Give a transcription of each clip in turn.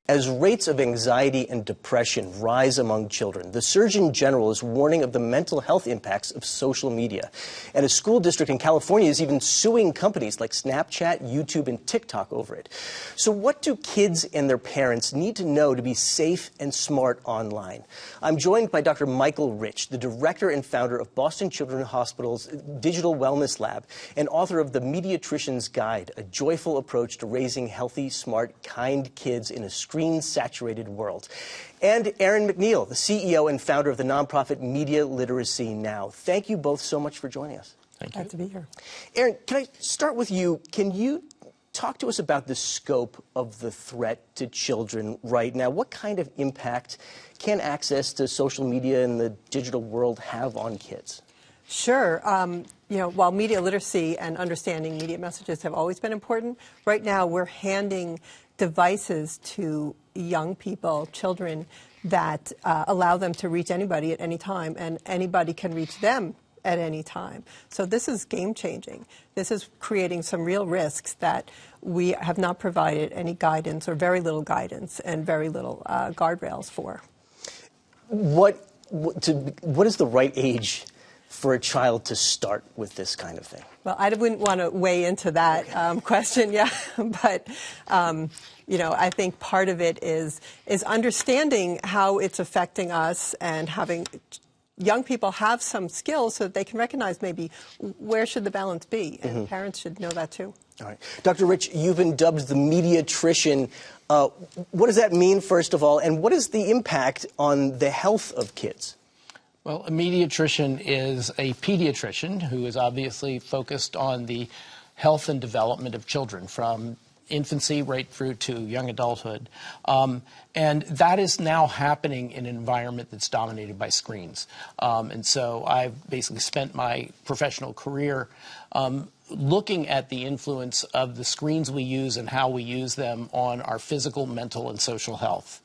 As rates of anxiety and depression rise among children, the Surgeon General is warning of the mental health impacts of social media. And a school district in California is even suing companies like Snapchat, YouTube, and TikTok over it. So what do kids and their parents need to know to be safe and smart online? I'm joined by Dr. Michael Rich, the director and founder of Boston Children's Hospital's Digital Wellness Lab and author of The Mediatrician's Guide, a joyful approach to raising healthy, smart, kind kids in a screen-saturated world. And Erin McNeil, the CEO and founder of the nonprofit Media Literacy Now. Thank you both so much for joining us. Thank you. Glad to be here. Erin, can I start with you? Can you talk to us about the scope of the threat to children right now? What kind of impact can access to social media and the digital world have on kids? Sure. While media literacy and understanding media messages have always been important, right now we're handing devices to young people, children, that allow them to reach anybody at any time, and anybody can reach them at any time. So this is game-changing. This is creating some real risks that we have not provided any guidance or very little guidance and very little guardrails for. What is the right age for a child to start with this kind of thing? Well, I wouldn't want to weigh into that question, but I think part of it is understanding how it's affecting us and having young people have some skills so that they can recognize maybe where should the balance be, and parents should know that too. All right. Dr. Rich, you've been dubbed the mediatrician. What does that mean, first of all, and what is the impact on the health of kids? Well, a mediatrician is a pediatrician who is obviously focused on the health and development of children from infancy right through to young adulthood. And that is now happening in an environment that's dominated by screens. And so I've basically spent my professional career looking at the influence of the screens we use and how we use them on our physical, mental, and social health.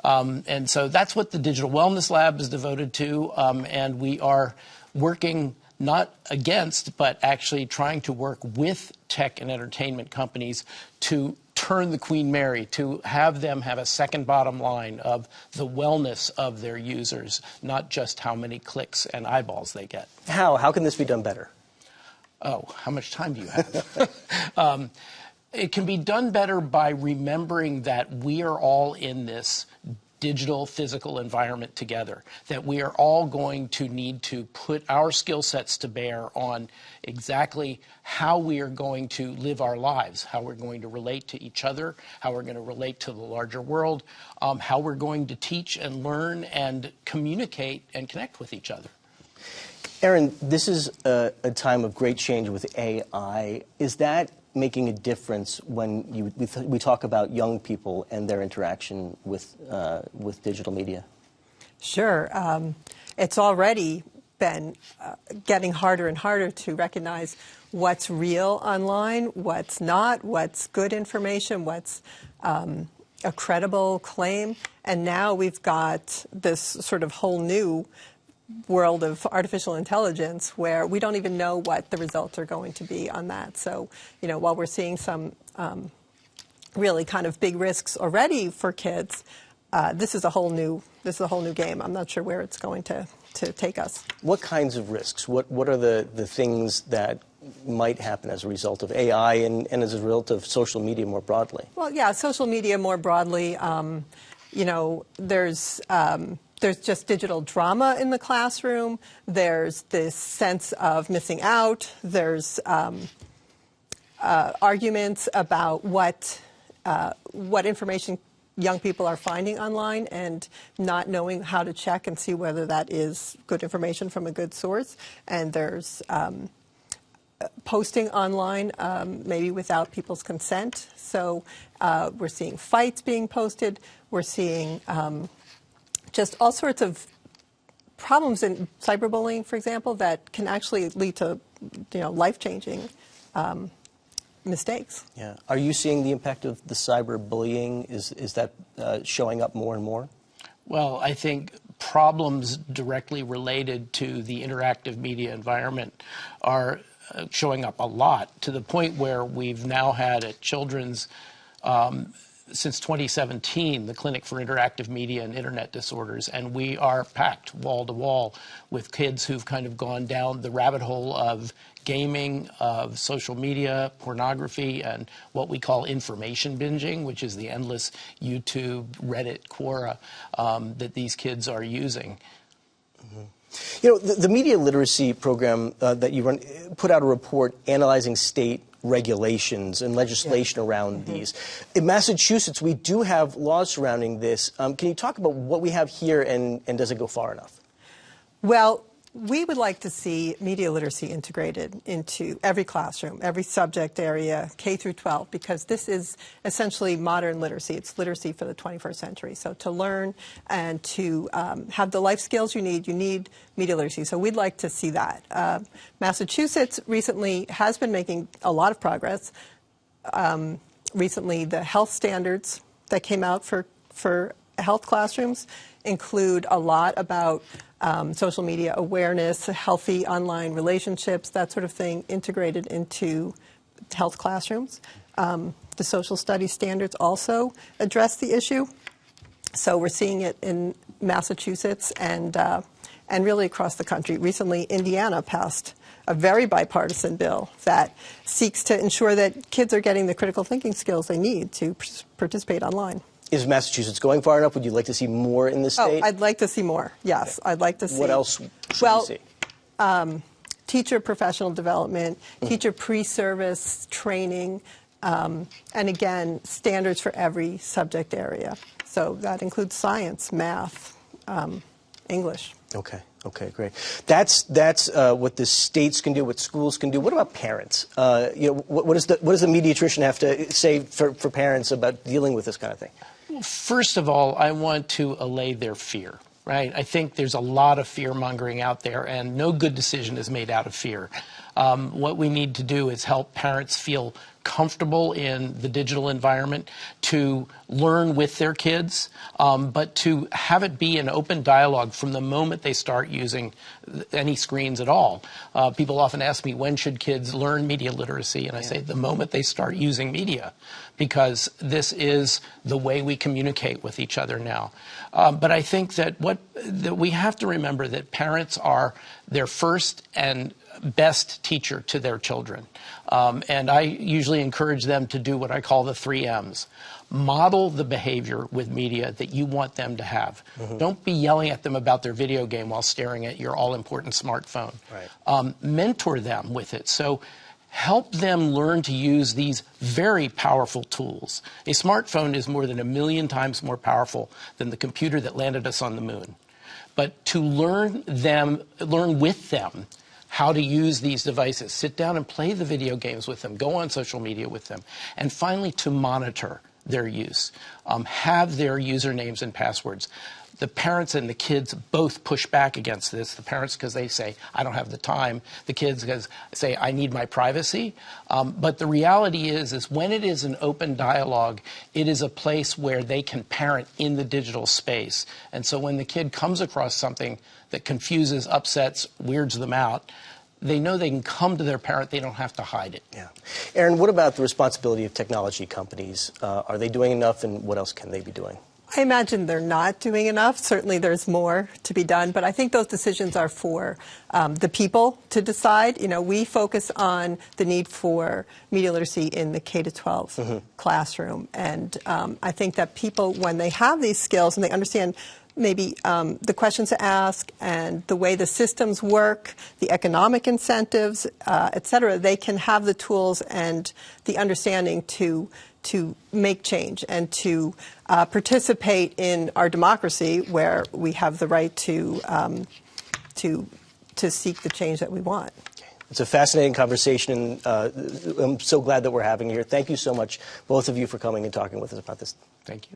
And so that's what the Digital Wellness Lab is devoted to, and we are working not against, but actually trying to work with tech and entertainment companies to turn the Queen Mary, to have them have a second bottom line of the wellness of their users, not just how many clicks and eyeballs they get. How can this be done better? Oh, how much time do you have? It can be done better by remembering that we are all in this digital, physical environment together, that we are all going to need to put our skill sets to bear on exactly how we are going to live our lives, how we're going to relate to each other, how we're going to relate to the larger world, how we're going to teach and learn and communicate and connect with each other. Erin, this is a time of great change with AI. Is that making a difference when we talk about young people and their interaction with digital media? Sure. It's already been getting harder and harder to recognize what's real online, what's not, what's good information, what's a credible claim. And now we've got this sort of whole new world of artificial intelligence where we don't even know what the results are going to be on that. So, while we're seeing some really kind of big risks already for kids, this is a whole new game. I'm not sure where it's going to take us. What kinds of risks? What are the things that might happen as a result of AI and as a result of social media more broadly? Well, yeah, social media more broadly. There's just digital drama in the classroom. There's this sense of missing out. There's arguments about what information young people are finding online and not knowing how to check and see whether that is good information from a good source. And there's posting online maybe without people's consent. So we're seeing fights being posted. We're seeing just all sorts of problems in cyberbullying, for example, that can actually lead to, life-changing mistakes. Yeah. Are you seeing the impact of the cyberbullying? Is that showing up more and more? Well, I think problems directly related to the interactive media environment are showing up a lot, to the point where we've now had a children's since 2017 the Clinic for Interactive Media and Internet Disorders, and we are packed wall to wall with kids who've kind of gone down the rabbit hole of gaming, of social media, pornography, and what we call information binging, which is the endless YouTube, Reddit, Quora that these kids are using. You know, the media literacy program that you run put out a report analyzing state regulations and legislation around these. In Massachusetts, we do have laws surrounding this. Can you talk about what we have here, and does it go far enough? Well, we would like to see media literacy integrated into every classroom, every subject area, K through 12, because this is essentially modern literacy. It's literacy for the 21st century. So to learn and to have the life skills you need media literacy. So we'd like to see that. Massachusetts recently has been making a lot of progress. Recently, the health standards that came out for health classrooms include a lot about social media awareness, healthy online relationships, that sort of thing, integrated into health classrooms. The social studies standards also address the issue. So we're seeing it in Massachusetts and really across the country. Recently, Indiana passed a very bipartisan bill that seeks to ensure that kids are getting the critical thinking skills they need to participate online. Is Massachusetts going far enough? Would you like to see more in the state? Oh, I'd like to see more, yes. I'd like to see. What else should we see? Teacher professional development, teacher pre-service training, and again, standards for every subject area. So that includes science, math, English. Okay, great. That's what the states can do, what schools can do. What about parents? You know, what does the pediatrician have to say for parents about dealing with this kind of thing? Well, first of all, I want to allay their fear. Right? I think there's a lot of fear-mongering out there, and no good decision is made out of fear. What we need to do is help parents feel comfortable in the digital environment, to learn with their kids, but to have it be an open dialogue from the moment they start using any screens at all. People often ask me, when should kids learn media literacy? And I say, the moment they start using media, because this is the way we communicate with each other now. But I think that that we have to remember that parents are their first and best teacher to their children. And I usually encourage them to do what I call the 3 M's. Model the behavior with media that you want them to have. Don't be yelling at them about their video game while staring at your all-important smartphone. Right. Mentor them with it. So help them learn to use these very powerful tools. A smartphone is more than 1 million times more powerful than the computer that landed us on the moon. But to learn with them how to use these devices, sit down and play the video games with them, go on social media with them, and finally to monitor their use, have their usernames and passwords. The parents and the kids both push back against this. The parents, because they say, I don't have the time. The kids because say, I need my privacy. But the reality is when it is an open dialogue, it is a place where they can parent in the digital space. And so when the kid comes across something that confuses, upsets, weirds them out, they know they can come to their parent. They don't have to hide it. Yeah. Aaron, what about the responsibility of technology companies? Are they doing enough, and what else can they be doing? I imagine they're not doing enough. Certainly there's more to be done, but I think those decisions are for the people to decide. You know, we focus on the need for media literacy in the K-12 classroom, and I think that people, when they have these skills and they understand maybe the questions to ask and the way the systems work, the economic incentives, et cetera, they can have the tools and the understanding to make change and to participate in our democracy, where we have the right to seek the change that we want. It's a fascinating conversation. I'm so glad that we're having it here. Thank you so much, both of you, for coming and talking with us about this. Thank you.